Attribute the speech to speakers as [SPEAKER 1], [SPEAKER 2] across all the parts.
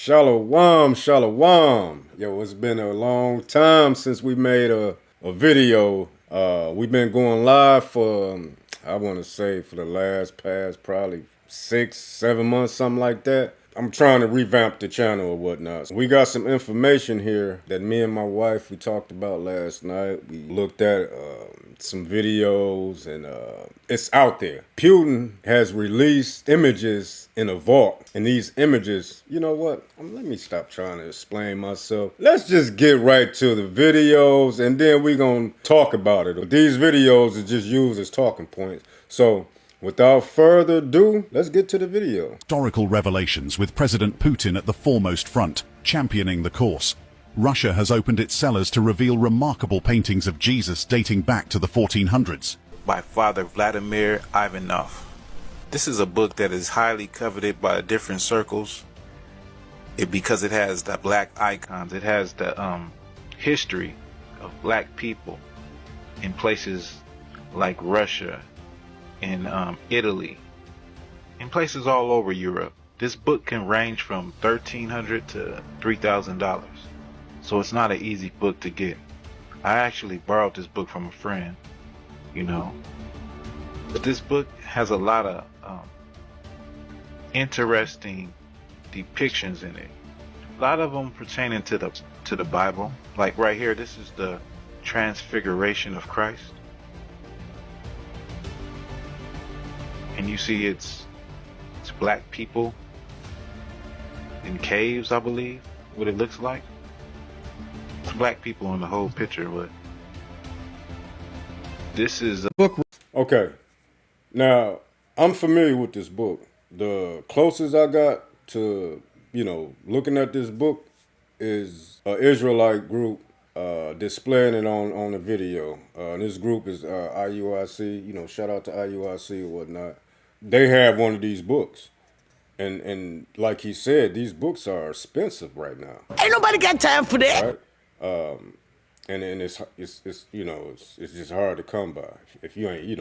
[SPEAKER 1] Shalom, shalom. Yo, it's been a long time since we made a video. We've been going live for, I want to say, for the past probably 6, 7 months, something like that. I'm trying to revamp the channel or whatnot. We got some information here that me and my wife, we talked about last night. We looked at some videos and it's out there. Putin has released images in a vault. And these images, you know what? Let me stop trying to explain myself. Let's just get right to the videos and then we're going to talk about it. These videos are just used as talking points. So without further ado, let's get to the video.
[SPEAKER 2] Historical revelations with President Putin at the foremost front, championing the course. Russia has opened its cellars to reveal remarkable paintings of Jesus dating back to the 1400s.
[SPEAKER 3] By Father Vladimir Ivanov. This is a book that is highly coveted by different circles because it has the black icons. It has the history of black people in places like Russia, in Italy, in places all over Europe. This book can range from $1,300 to $3,000, so it's not an easy book to get. I actually borrowed this book from a friend, but this book has a lot of interesting depictions in it. A lot of them pertaining to the Bible. Like right here, this is the Transfiguration of Christ. And you see it's black people in caves, I believe, what it looks like. It's black people in the whole picture, but this is a book.
[SPEAKER 1] Okay, now I'm familiar with this book. The closest I got to, looking at this book is an Israelite group displaying it on the video. This group is IUIC, shout out to IUIC or whatnot. They have one of these books. And like he said, these books are expensive right now.
[SPEAKER 4] Ain't nobody got time for that.
[SPEAKER 1] Right? And it's just hard to come by. If you ain't,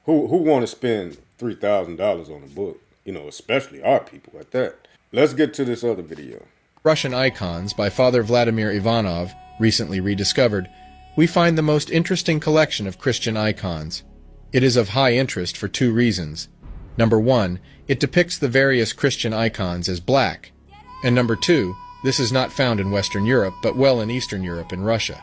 [SPEAKER 1] who want to spend $3,000 on a book? Especially our people at that. Let's get to this other video.
[SPEAKER 5] Russian Icons by Father Vladimir Ivanov, recently rediscovered, we find the most interesting collection of Christian icons. It is of high interest for two reasons. Number one, it depicts the various Christian icons as black. And number two, this is not found in Western Europe, but well in Eastern Europe and Russia.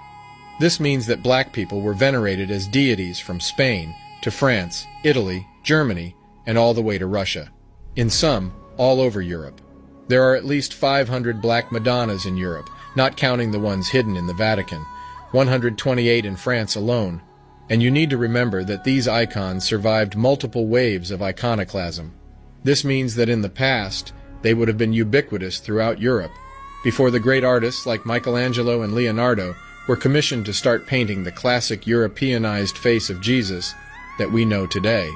[SPEAKER 5] This means that black people were venerated as deities from Spain to France, Italy, Germany, and all the way to Russia. In some, all over Europe. There are at least 500 black Madonnas in Europe, not counting the ones hidden in the Vatican, 128 in France alone. And you need to remember that these icons survived multiple waves of iconoclasm. This means that in the past, they would have been ubiquitous throughout Europe, before the great artists like Michelangelo and Leonardo were commissioned to start painting the classic Europeanized face of Jesus that we know today.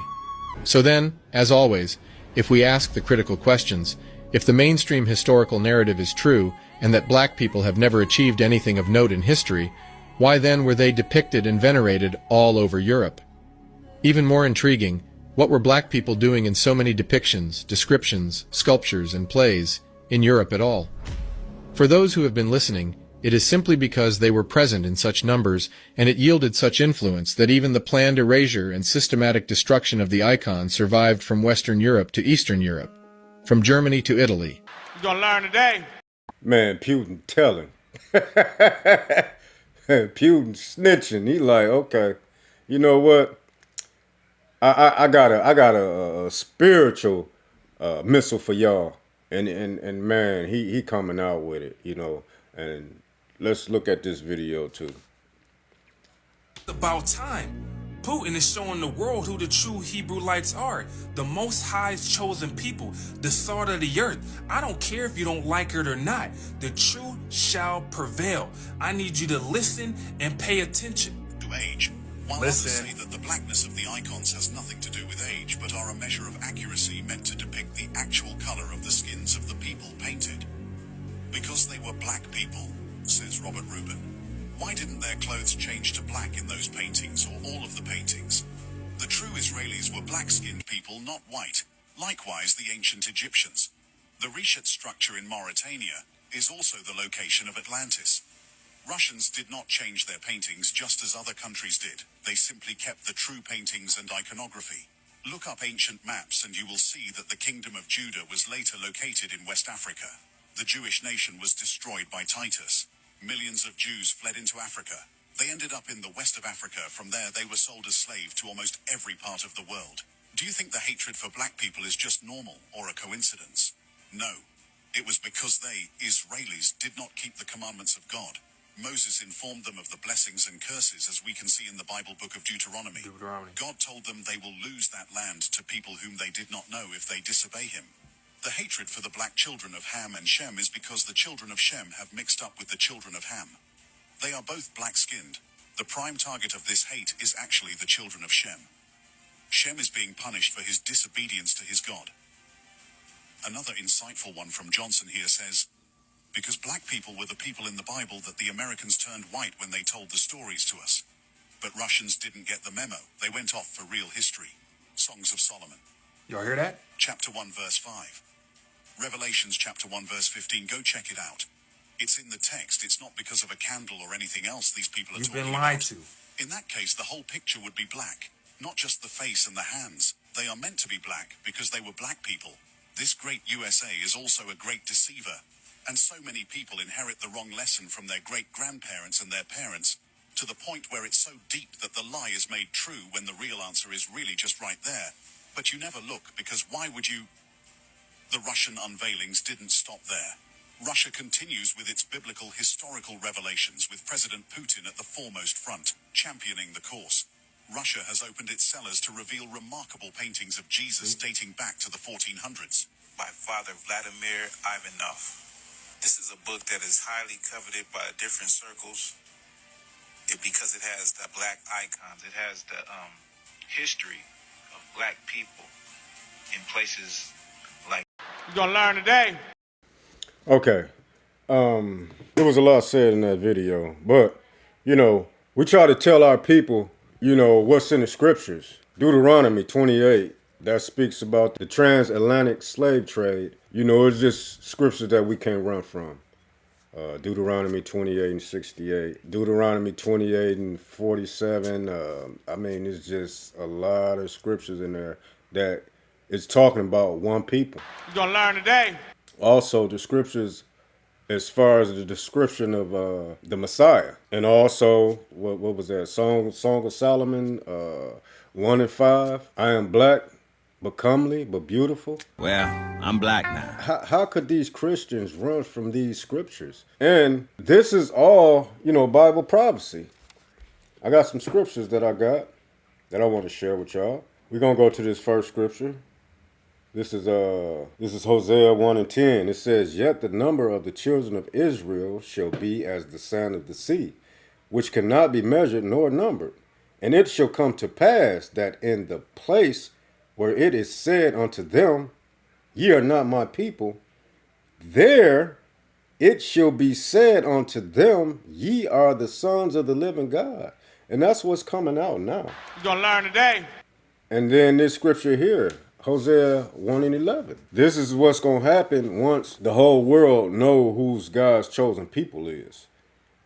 [SPEAKER 5] So then, as always, if we ask the critical questions, if the mainstream historical narrative is true and that black people have never achieved anything of note in history, why then were they depicted and venerated all over Europe? Even more intriguing, what were black people doing in so many depictions, descriptions, sculptures, and plays in Europe at all? For those who have been listening, it is simply because they were present in such numbers and it yielded such influence that even the planned erasure and systematic destruction of the icons survived from Western Europe to Eastern Europe, from Germany to Italy.
[SPEAKER 6] You're gonna learn today.
[SPEAKER 1] Man, Putin telling. Putin snitching. He like, okay, you know what? I got a spiritual missile for y'all, and man, he coming out with it, and let's look at this video too.
[SPEAKER 7] About time. Putin is showing the world who the true Hebrewites are, the Most High's chosen people, the salt of the earth. I don't care if you don't like it or not. The truth shall prevail. I need you to listen and pay attention.
[SPEAKER 2] To age. While others say that the blackness of the icons has nothing to do with age, but are a measure of accuracy meant to depict the actual color of the skins of the people painted. Because they were black people, says Robert Rubin. Why didn't their clothes change to black in those paintings or all of the paintings? The true Israelis were black-skinned people, not white. Likewise, the ancient Egyptians. The Reshet structure in Mauritania is also the location of Atlantis. Russians did not change their paintings just as other countries did. They simply kept the true paintings and iconography. Look up ancient maps and you will see that the Kingdom of Judah was later located in West Africa. The Jewish nation was destroyed by Titus. Millions of Jews fled into Africa. They ended up in the west of Africa. From there they were sold as slaves to almost every part of the world. Do you think the hatred for black people is just normal or a coincidence? No. It was because they, Israelis, did not keep the commandments of God. Moses informed them of the blessings and curses, as we can see in the Bible book of Deuteronomy. God told them they will lose that land to people whom they did not know if they disobey him. The hatred for the black children of Ham and Shem is because the children of Shem have mixed up with the children of Ham. They are both black-skinned. The prime target of this hate is actually the children of Shem. Shem is being punished for his disobedience to his God. Another insightful one from Johnson here says, because black people were the people in the Bible that the Americans turned white when they told the stories to us. But Russians didn't get the memo. They went off for real history. Songs of Solomon.
[SPEAKER 7] Y'all hear that?
[SPEAKER 2] Chapter 1 verse 5. Revelations chapter 1 verse 15. Go check it out. It's in the text. It's not because of a candle or anything else these people are
[SPEAKER 7] You've
[SPEAKER 2] talking
[SPEAKER 7] been lied
[SPEAKER 2] about.
[SPEAKER 7] to.
[SPEAKER 2] In that case, the whole picture would be black. Not just the face and the hands. They are meant to be black because they were black people. This great USA is also a great deceiver. And so many people inherit the wrong lesson from their great-grandparents and their parents, to the point where it's so deep that the lie is made true when the real answer is really just right there. But you never look, because why would you? The Russian unveilings didn't stop there. Russia continues with its biblical historical revelations, with President Putin at the foremost front, championing the cause. Russia has opened its cellars to reveal remarkable paintings of Jesus dating back to the 1400s.
[SPEAKER 3] By Father Vladimir Ivanov. This is a book that is highly coveted by different circles because it has the black icons. It has the history of black people in places like...
[SPEAKER 4] You're gonna learn today.
[SPEAKER 1] Okay. There was a lot said in that video, but, we try to tell our people, what's in the scriptures. Deuteronomy 28, that speaks about the transatlantic slave trade. It's just scriptures that we can't run from. Deuteronomy 28 and 68. Deuteronomy 28 and 47. It's just a lot of scriptures in there that is talking about one people.
[SPEAKER 4] You're gonna learn today.
[SPEAKER 1] Also, the scriptures as far as the description of the Messiah. And also, what was that? Song of Solomon 1 and 5. I am black, but comely, but beautiful.
[SPEAKER 4] Well, I'm black now.
[SPEAKER 1] How could these Christians run from these scriptures? And this is all, Bible prophecy. I got some scriptures that I want to share with y'all. We're going to go to this first scripture. This is Hosea 1 and 10. It says, yet the number of the children of Israel shall be as the sand of the sea, which cannot be measured nor numbered. And it shall come to pass that in the place where it is said unto them, ye are not my people, there it shall be said unto them, ye are the sons of the living God. And that's what's coming out now.
[SPEAKER 4] You're gonna learn today.
[SPEAKER 1] And then this scripture here, Hosea 1 and 11. This is what's going to happen once the whole world know who's God's chosen people is.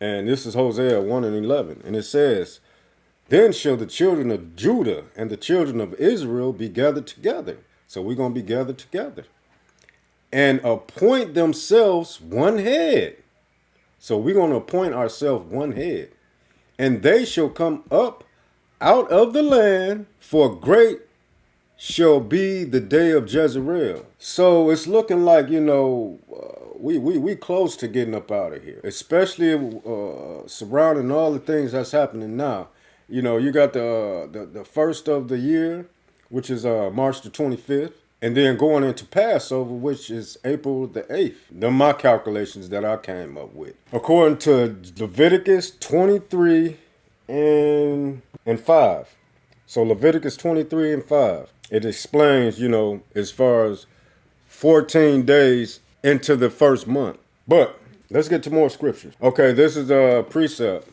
[SPEAKER 1] And this is Hosea 1 and 11. And it says, then shall the children of Judah and the children of Israel be gathered together. So we're going to be gathered together. And appoint themselves one head. So we're going to appoint ourselves one head. And they shall come up out of the land, for great shall be the day of Jezreel. So it's looking like, we close to getting up out of here, especially surrounding all the things that's happening now. You got the first of the year, which is March the 25th, and then going into Passover, which is April the 8th. They're my calculations that I came up with. According to Leviticus 23 and 5. So Leviticus 23 and 5. It explains, as far as 14 days into the first month. But let's get to more scriptures. Okay, this is a precept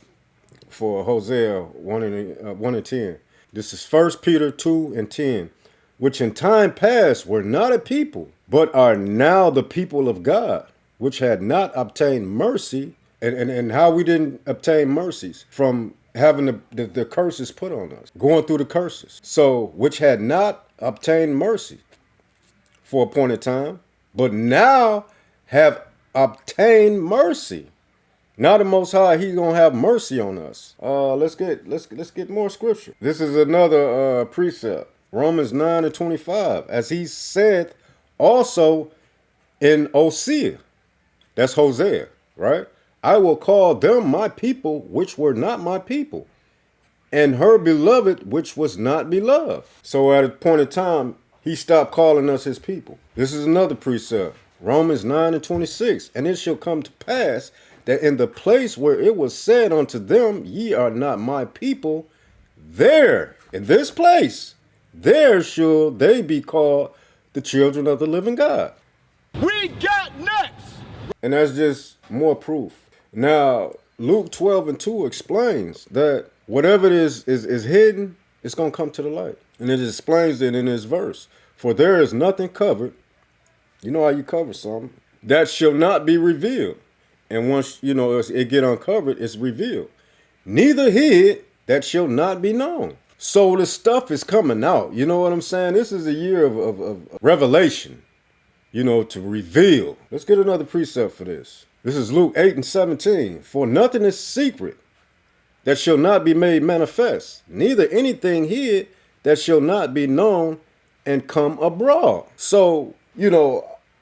[SPEAKER 1] for Hosea 1 and 10. This is 1 Peter 2 and 10. Which in time past were not a people, but are now the people of God, which had not obtained mercy. And how we didn't obtain mercies from having the curses put on us, going through the curses. So, which had not obtained mercy for appointed time, but now have obtained mercy. Now the Most High, He's gonna have mercy on us. Let's get more scripture. This is another precept. Romans 9:25, as He said also in Hosea. That's Hosea, right? I will call them my people, which were not my people, and her beloved, which was not beloved. So at a point in time, He stopped calling us His people. This is another precept. Romans 9:26, and it shall come to pass that in the place where it was said unto them, ye are not my people, there, in this place, there shall they be called the children of the living God.
[SPEAKER 4] We got nuts!
[SPEAKER 1] And that's just more proof. Now, Luke 12:2 explains that whatever it is hidden, it's going to come to the light. And it explains it in this verse. For there is nothing covered. You know how you cover something? That shall not be revealed. And once, it get uncovered, it's revealed. Neither hid that shall not be known. So the stuff is coming out. You know what I'm saying? This is a year of revelation, to reveal. Let's get another precept for this. This is Luke 8:17. For nothing is secret that shall not be made manifest, neither anything hid that shall not be known and come abroad. So,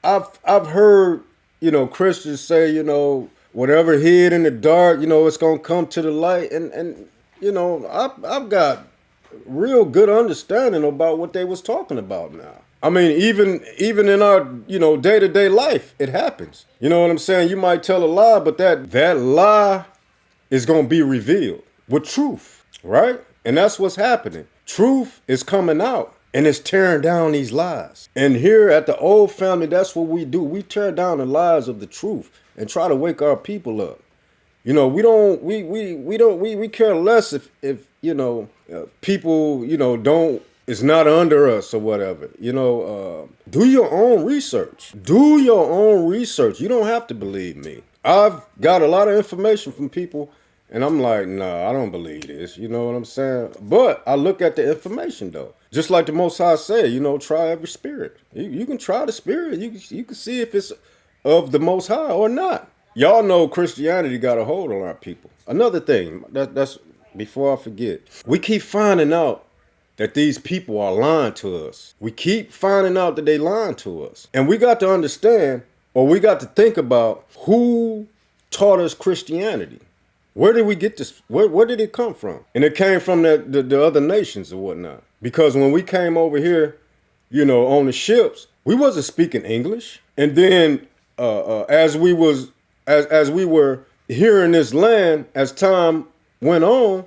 [SPEAKER 1] I've heard, Christians say, whatever hid in the dark, it's gonna come to the light. And I've got real good understanding about what they was talking about now. I mean, even in our, day-to-day life, it happens. You know what I'm saying? You might tell a lie, but that lie is going to be revealed with truth, right? And that's what's happening. Truth is coming out, and it's tearing down these lies. And here at the old family, that's what we do. We tear down the lies of the truth and try to wake our people up. We care less if people, don't, it's not under us or whatever. Do your own research. Do your own research. You don't have to believe me. I've got a lot of information from people, and I'm like, nah, I don't believe this. You know what I'm saying? But I look at the information, though. Just like the Most High said, try every spirit. You can try the spirit. You can see if it's of the Most High or not. Y'all know Christianity got a hold on our people. Another thing, that's before I forget, we keep finding out that these people are lying to us. We keep finding out that they lying to us. And we got to understand, or we got to think about who taught us Christianity. Where did we get this? Where did it come from? And it came from the other nations or whatnot. Because when we came over here, on the ships, we wasn't speaking English. And then as we were here in this land, as time went on,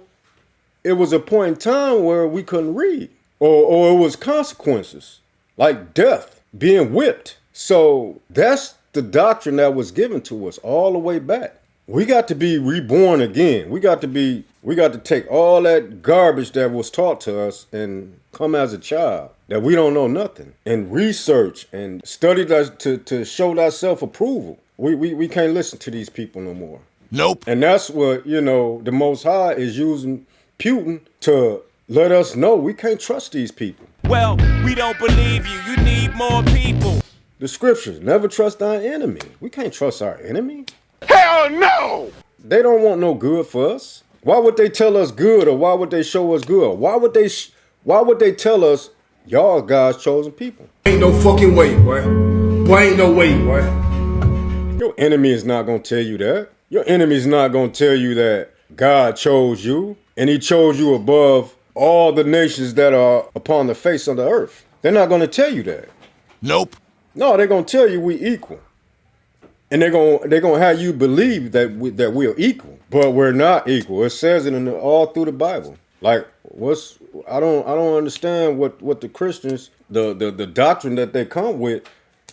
[SPEAKER 1] it was a point in time where we couldn't read, or it was consequences like death, being whipped. So that's the doctrine that was given to us all the way back. We got to be reborn again. We got to take all that garbage that was taught to us and come as a child that we don't know nothing, and research and study that to show that self-approval. We can't listen to these people no more.
[SPEAKER 4] Nope.
[SPEAKER 1] And that's what, the Most High is using Putin to let us know we can't trust these people.
[SPEAKER 4] Well, we don't believe you. You need more people.
[SPEAKER 1] The scriptures, never trust thy enemy. We can't trust our enemy.
[SPEAKER 4] Hell no!
[SPEAKER 1] They don't want no good for us. Why would they tell us good, or why would they show us good? Why would they tell us y'all God's chosen people?
[SPEAKER 6] Ain't no fucking way, boy. Boy, ain't no way, boy.
[SPEAKER 1] Your enemy is not going to tell you that. Your enemy is not going to tell you that God chose you, and he chose you above all the nations that are upon the face of the earth. They're not going to tell you that.
[SPEAKER 4] Nope.
[SPEAKER 1] No, they're going to tell you we equal. And they're going to have you believe that we're equal, but we're not equal. It says it all through the Bible. Like, I don't understand what the Christians, the doctrine that they come with.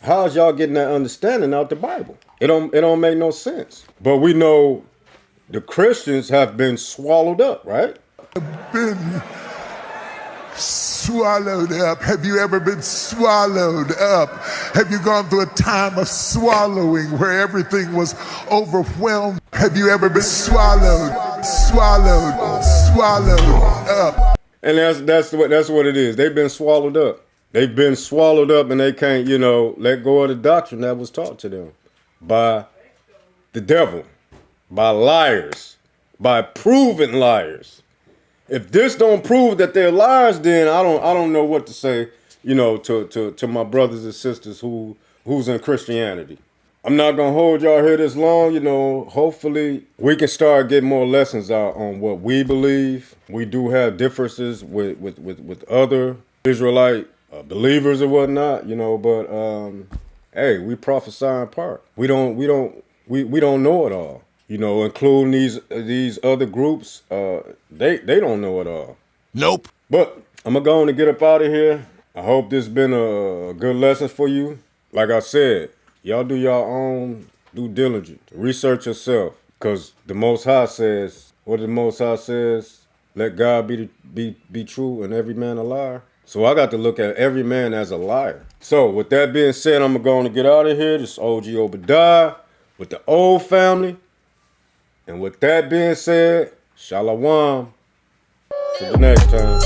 [SPEAKER 1] How's y'all getting that understanding out the Bible? It don't make no sense. But we know the Christians have been swallowed up, right?
[SPEAKER 8] Been swallowed up? Have you ever been swallowed up? Have you gone through a time of swallowing where everything was overwhelmed? Have you ever been swallowed up?
[SPEAKER 1] And that's what it is. They've been swallowed up. They've been swallowed up, and they can't, let go of the doctrine that was taught to them by the devil, by liars, by proven liars. If this don't prove that they're liars, then I don't know what to say, to my brothers and sisters who's in Christianity. I'm not gonna hold y'all here this long, hopefully we can start getting more lessons out on what we believe. We do have differences with other Israelite believers or whatnot, but hey, we prophesy in part. We don't know it all. Including these other groups, they don't know it all.
[SPEAKER 9] Nope.
[SPEAKER 1] But I'm gonna go on and get up out of here. I hope this has been a good lesson for you. Like I said, y'all do your own due diligence. Research yourself. Because the Most High says, what the Most High says, let God be true and every man a liar. So I got to look at every man as a liar. So with that being said, I'm going to get out of here. This is OG Obadiah with the old family. And with that being said, Shalom. Till the next time.